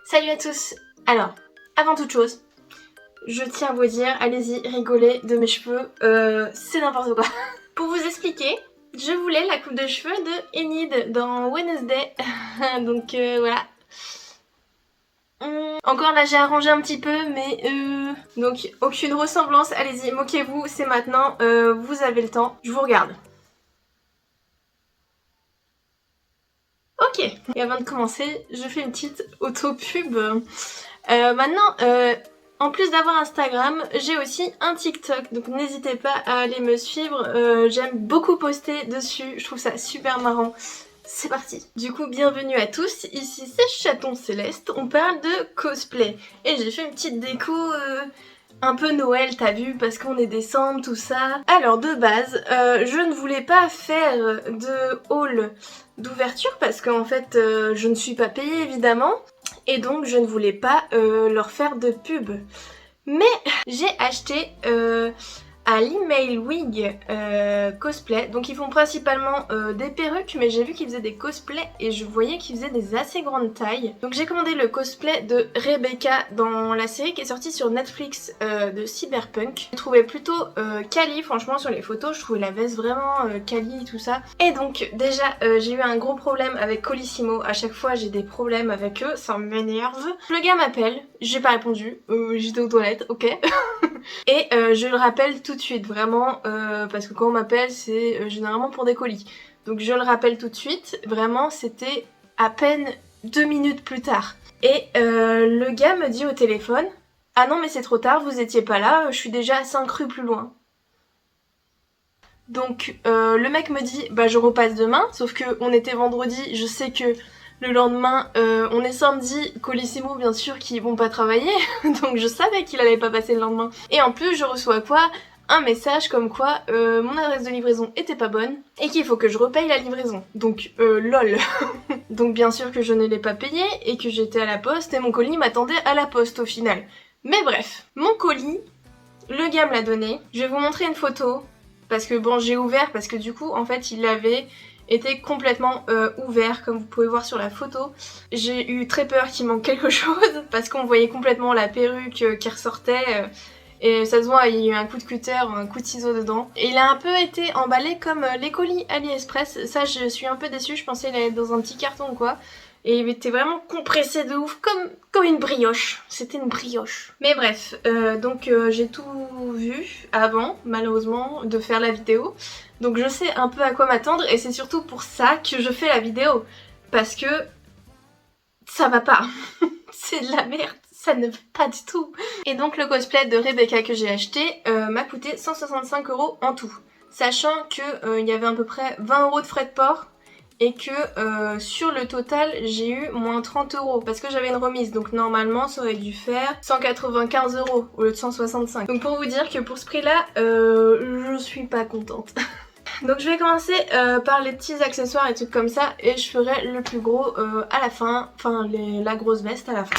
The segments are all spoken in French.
Salut à tous. Alors, avant toute chose, je tiens à vous dire, allez-y, rigolez de mes cheveux, c'est n'importe quoi. Pour vous expliquer, je voulais la coupe de cheveux de Enid dans Wednesday, donc voilà. Encore là j'ai arrangé un petit peu, mais donc aucune ressemblance, allez-y, moquez-vous, c'est maintenant, vous avez le temps, je vous regarde. Ok, et avant de commencer, je fais une petite auto-pub. Maintenant, en plus d'avoir Instagram, j'ai aussi un TikTok, donc n'hésitez pas à aller me suivre, j'aime beaucoup poster dessus, je trouve ça super marrant. C'est parti. Du coup, bienvenue à tous, ici c'est Chaton Céleste, on parle de cosplay. Et j'ai fait une petite déco un peu Noël, t'as vu, parce qu'on est décembre, tout ça. Alors de base, je ne voulais pas faire de haul d'ouverture parce qu'en fait, je ne suis pas payée évidemment. Et donc je ne voulais pas leur faire de pub. Mais j'ai acheté à l'Email Wig cosplay. Donc ils font principalement des perruques, mais j'ai vu qu'ils faisaient des cosplays et je voyais qu'ils faisaient des assez grandes tailles. Donc j'ai commandé le cosplay de Rebecca dans la série qui est sortie sur Netflix de Cyberpunk. Je trouvais plutôt quali, franchement sur les photos, je trouvais la veste vraiment quali tout ça. Et donc déjà j'ai eu un gros problème avec Colissimo, à chaque fois j'ai des problèmes avec eux, ça m'énerve. Le gars m'appelle, j'ai pas répondu, j'étais aux toilettes, ok. Et je le rappelle tout de suite, vraiment, parce que quand on m'appelle, c'est généralement pour des colis. Donc je le rappelle tout de suite, vraiment, c'était à peine 2 minutes plus tard. Et le gars me dit au téléphone, « Ah non mais c'est trop tard, vous étiez pas là, je suis déjà à 5 rues plus loin. » Donc le mec me dit, bah je repasse demain, sauf que on était vendredi, je sais que le lendemain, on est samedi, Colissimo bien sûr qui vont pas travailler, donc je savais qu'il allait pas passer le lendemain. Et en plus je reçois quoi? Un message comme quoi mon adresse de livraison était pas bonne et qu'il faut que je repaye la livraison. Donc lol. Donc bien sûr que je ne l'ai pas payé et que j'étais à la poste et mon colis m'attendait à la poste au final. Mais bref, mon colis, le gars me l'a donné. Je vais vous montrer une photo parce que bon j'ai ouvert parce que du coup en fait il avait était complètement ouvert comme vous pouvez voir sur la photo. J'ai eu très peur qu'il manque quelque chose parce qu'on voyait complètement la perruque qui ressortait et ça se voit, il y a eu un coup de cutter, un coup de ciseau dedans. Et il a un peu été emballé comme les colis AliExpress, ça je suis un peu déçue, je pensais qu'il allait être dans un petit carton ou quoi. Et il était vraiment compressé de ouf, comme une brioche. C'était une brioche. Mais bref, donc j'ai tout vu avant, malheureusement, de faire la vidéo. Donc je sais un peu à quoi m'attendre et c'est surtout pour ça que je fais la vidéo. Parce que ça va pas. C'est de la merde. Ça ne va pas du tout. Et donc le cosplay de Rebecca que j'ai acheté m'a coûté 165 € en tout. Sachant que il y avait à peu près 20 € de frais de port. Et que sur le total j'ai eu moins 30 € parce que j'avais une remise, donc normalement ça aurait dû faire 195 € au lieu de 165. Donc pour vous dire que pour ce prix là je suis pas contente. Donc je vais commencer par les petits accessoires et trucs comme ça et je ferai le plus gros à la fin, enfin la grosse veste à la fin.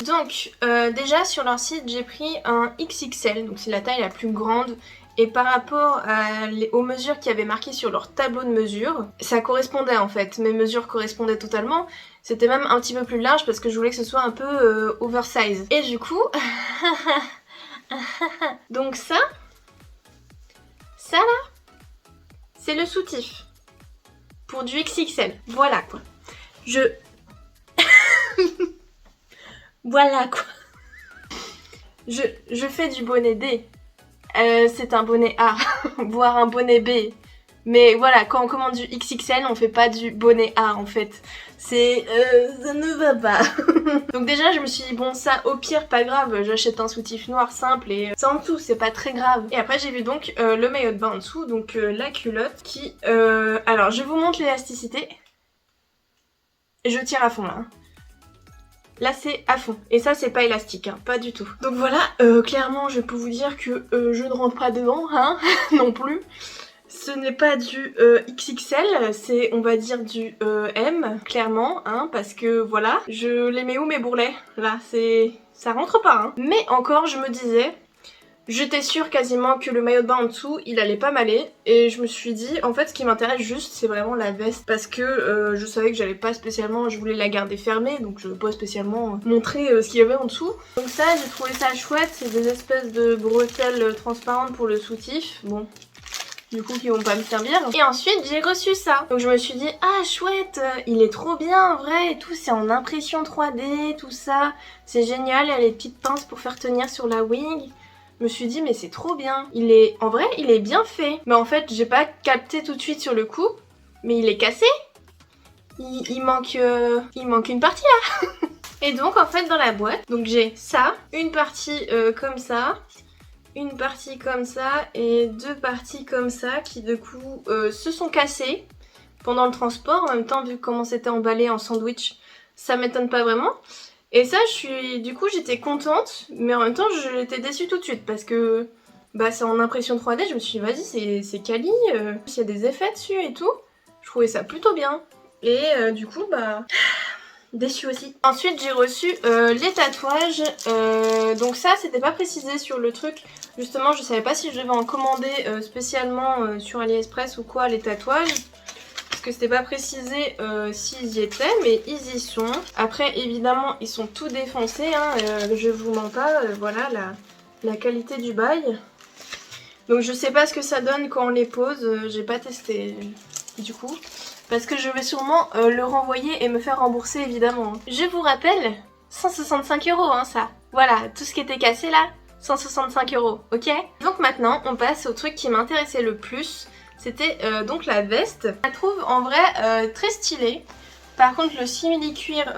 Donc déjà sur leur site j'ai pris un XXL, donc c'est la taille la plus grande. Et par rapport aux mesures qui avaient marqué sur leur tableau de mesure, ça correspondait en fait, mes mesures correspondaient totalement. C'était même un petit peu plus large parce que je voulais que ce soit un peu oversize. Et du coup, donc ça là, c'est le soutif pour du XXL. Voilà quoi. Voilà quoi. Je fais du bonnet D. C'est un bonnet A, voire un bonnet B. Mais voilà, quand on commande du XXL, on fait pas du bonnet A en fait. C'est... ça ne va pas. Donc déjà, je me suis dit, bon ça, au pire, pas grave, j'achète un soutif noir simple et ça en dessous, c'est pas très grave. Et après, j'ai vu donc le maillot de bain en dessous, donc la culotte qui... alors, je vous montre l'élasticité. Je tire à fond là. Là c'est à fond, et ça c'est pas élastique, hein, pas du tout. Donc voilà, clairement je peux vous dire que je ne rentre pas dedans, hein, non plus. Ce n'est pas du XXL, c'est on va dire du M, clairement, hein, parce que voilà. Je les mets où mes bourrelets? Là, c'est... ça rentre pas, hein. Mais encore je me disais, J'étais sûre quasiment que le maillot de bain en dessous, il allait pas m'aller. Et je me suis dit, en fait, ce qui m'intéresse juste, c'est vraiment la veste. Parce que je savais que j'allais pas spécialement, je voulais la garder fermée. Donc je veux pas spécialement montrer ce qu'il y avait en dessous. Donc ça, j'ai trouvé ça chouette. C'est des espèces de bretelles transparentes pour le soutif. Bon, du coup qui vont pas me servir. Et ensuite j'ai reçu ça. Donc je me suis dit ah chouette, il est trop bien en vrai et tout, c'est en impression 3D, tout ça. C'est génial, il y a les petites pinces pour faire tenir sur la wig. Je me suis dit mais c'est trop bien. En vrai il est bien fait. Mais en fait j'ai pas capté tout de suite sur le coup. Mais il est cassé. Il manque une partie là. Et donc en fait dans la boîte, donc j'ai ça, une partie comme ça. Une partie comme ça et deux parties comme ça qui du coup se sont cassées pendant le transport. En même temps, vu comment c'était emballé en sandwich, ça m'étonne pas vraiment. Et ça, du coup, j'étais contente, mais en même temps, j'étais déçue tout de suite parce que bah, c'est en impression 3D. Je me suis dit, vas-y, c'est quali, il y a des effets dessus et tout. Je trouvais ça plutôt bien. Et du coup, bah... déçue aussi. Ensuite j'ai reçu les tatouages, donc ça c'était pas précisé sur le truc, justement je savais pas si je devais en commander spécialement sur AliExpress ou quoi les tatouages, parce que c'était pas précisé s'ils y étaient, mais ils y sont. Après évidemment ils sont tout défoncés, hein, je vous mens pas, voilà la qualité du bail. Donc je sais pas ce que ça donne quand on les pose, j'ai pas testé du coup. Parce que je vais sûrement le renvoyer et me faire rembourser évidemment. Je vous rappelle, 165 € hein ça. Voilà, tout ce qui était cassé là, 165 €, ok? Donc maintenant, on passe au truc qui m'intéressait le plus. C'était donc la veste. Je la trouve en vrai très stylée. Par contre, le simili-cuir,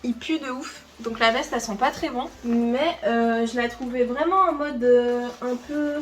il pue de ouf. Donc la veste, elle sent pas très bon. Mais je la trouvais vraiment en mode un peu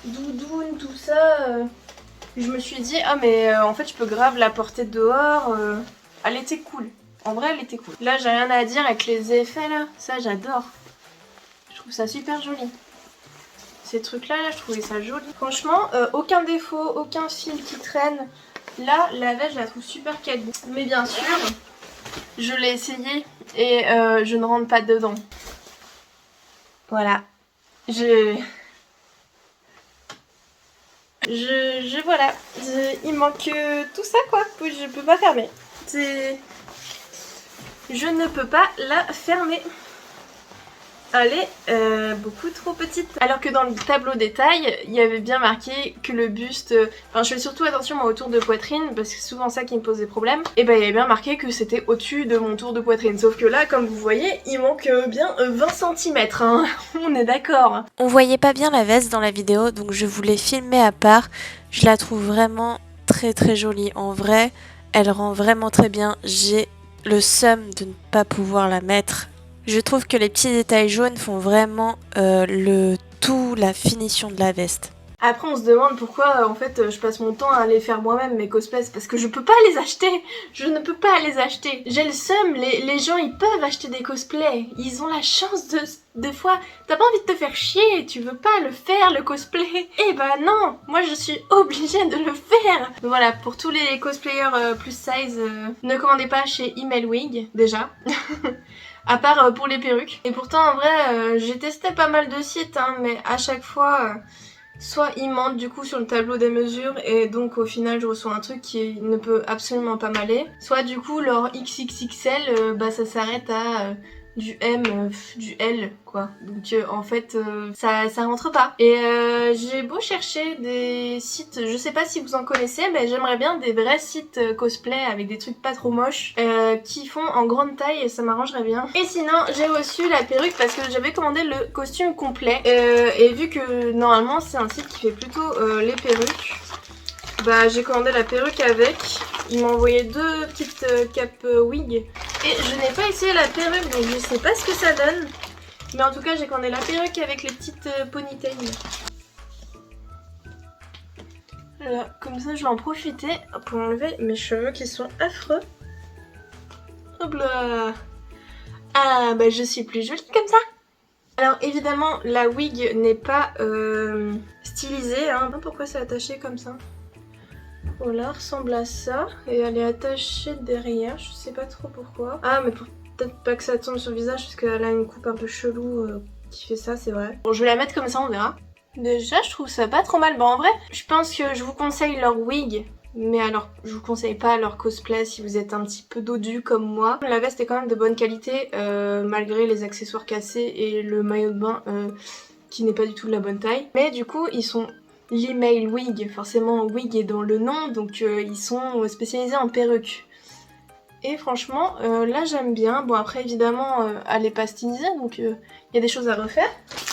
doudoune, tout ça. Je me suis dit, ah mais en fait je peux grave la porter dehors, elle était cool, en vrai elle était cool. Là j'ai rien à dire avec les effets là, ça j'adore, je trouve ça super joli. Ces trucs là, je trouvais ça joli. Franchement, aucun défaut, aucun fil qui traîne. Là la veste je la trouve super quali. Mais bien sûr, je l'ai essayé et je ne rentre pas dedans. Voilà, voilà, il manque tout ça quoi, je peux pas fermer. Je ne peux pas la fermer. Elle est beaucoup trop petite. Alors que dans le tableau détail, il y avait bien marqué que le buste... Enfin, je fais surtout attention moi, au tour de poitrine, parce que c'est souvent ça qui me pose des problèmes. Et bah, il y avait bien marqué que c'était au-dessus de mon tour de poitrine. Sauf que là, comme vous voyez, il manque bien 20 cm. Hein. On est d'accord. On voyait pas bien la veste dans la vidéo, donc je voulais filmer à part. Je la trouve vraiment très très jolie. En vrai, elle rend vraiment très bien. J'ai le seum de ne pas pouvoir la mettre. Je trouve que les petits détails jaunes font vraiment la finition de la veste. Après on se demande pourquoi en fait je passe mon temps à aller faire moi-même mes cosplays, parce que je peux pas les acheter, je ne peux pas les acheter. J'ai le seum, les gens ils peuvent acheter des cosplays, ils ont la chance des fois, t'as pas envie de te faire chier, tu veux pas le faire le cosplay. Et bah non, moi je suis obligée de le faire. Donc voilà, pour tous les cosplayers plus size, ne commandez pas chez Email Wig déjà. À part pour les perruques. Et pourtant en vrai j'ai testé pas mal de sites hein, mais à chaque fois soit ils mentent du coup sur le tableau des mesures et donc au final je reçois un truc qui ne peut absolument pas m'aller. Soit du coup leur XXXL bah ça s'arrête à du M, du L quoi. Donc en fait ça rentre pas. Et j'ai beau chercher des sites, je sais pas si vous en connaissez, mais j'aimerais bien des vrais sites cosplay avec des trucs pas trop moches qui font en grande taille et ça m'arrangerait bien. Et sinon j'ai reçu la perruque parce que j'avais commandé le costume complet et vu que normalement c'est un site qui fait plutôt les perruques, bah j'ai commandé la perruque avec. Il m'a envoyé deux petites capes wig et je n'ai pas essayé la perruque donc je sais pas ce que ça donne. Mais en tout cas j'ai commandé la perruque avec les petites ponytails. Voilà, comme ça je vais en profiter pour enlever mes cheveux qui sont affreux. Hop là. Ah bah je suis plus jolie comme ça. Alors évidemment la wig n'est pas stylisée, hein. Pourquoi c'est attaché comme ça? Voilà, ressemble à ça. Et elle est attachée derrière, je sais pas trop pourquoi. Ah mais pour peut-être pas que ça tombe sur le visage parce qu'elle a une coupe un peu chelou qui fait ça, c'est vrai. Bon, je vais la mettre comme ça, on verra. Déjà, je trouve ça pas trop mal. Bon, en vrai, je pense que je vous conseille leur wig. Mais alors, je vous conseille pas leur cosplay si vous êtes un petit peu dodu comme moi. La veste est quand même de bonne qualité, malgré les accessoires cassés et le maillot de bain qui n'est pas du tout de la bonne taille. Mais du coup, ils sont l'email wig, forcément wig est dans le nom, donc ils sont spécialisés en perruques. Et franchement, là j'aime bien. Bon après évidemment, elle est pas stylisée, donc il y a des choses à refaire.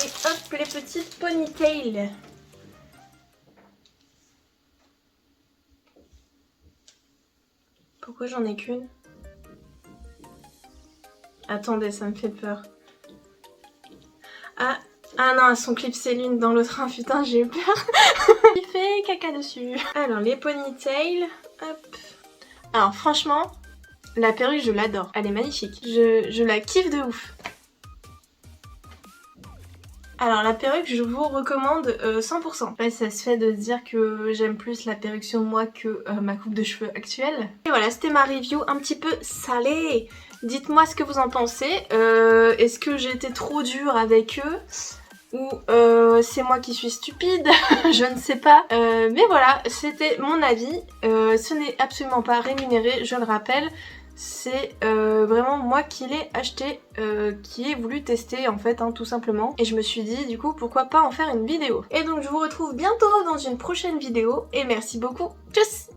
Et hop, les petites ponytails. Pourquoi j'en ai qu'une? Attendez, ça me fait peur. Ah non, elles sont clipsées l'une dans l'autre. Ah, putain, j'ai eu peur. Il fait caca dessus. Alors, les ponytails. Hop. Alors, franchement, la perruque, je l'adore. Elle est magnifique. Je la kiffe de ouf. Alors la perruque, je vous recommande 100%. Après ça se fait de se dire que j'aime plus la perruque sur moi que ma coupe de cheveux actuelle. Et voilà, c'était ma review un petit peu salée. Dites-moi ce que vous en pensez. Est-ce que j'ai été trop dure avec eux ou c'est moi qui suis stupide? Je ne sais pas. Mais voilà, c'était mon avis. Ce n'est absolument pas rémunéré, je le rappelle. C'est vraiment moi qui l'ai acheté, qui ai voulu tester en fait, hein, tout simplement. Et je me suis dit du coup pourquoi pas en faire une vidéo. Et donc je vous retrouve bientôt dans une prochaine vidéo et merci beaucoup. Tchuss!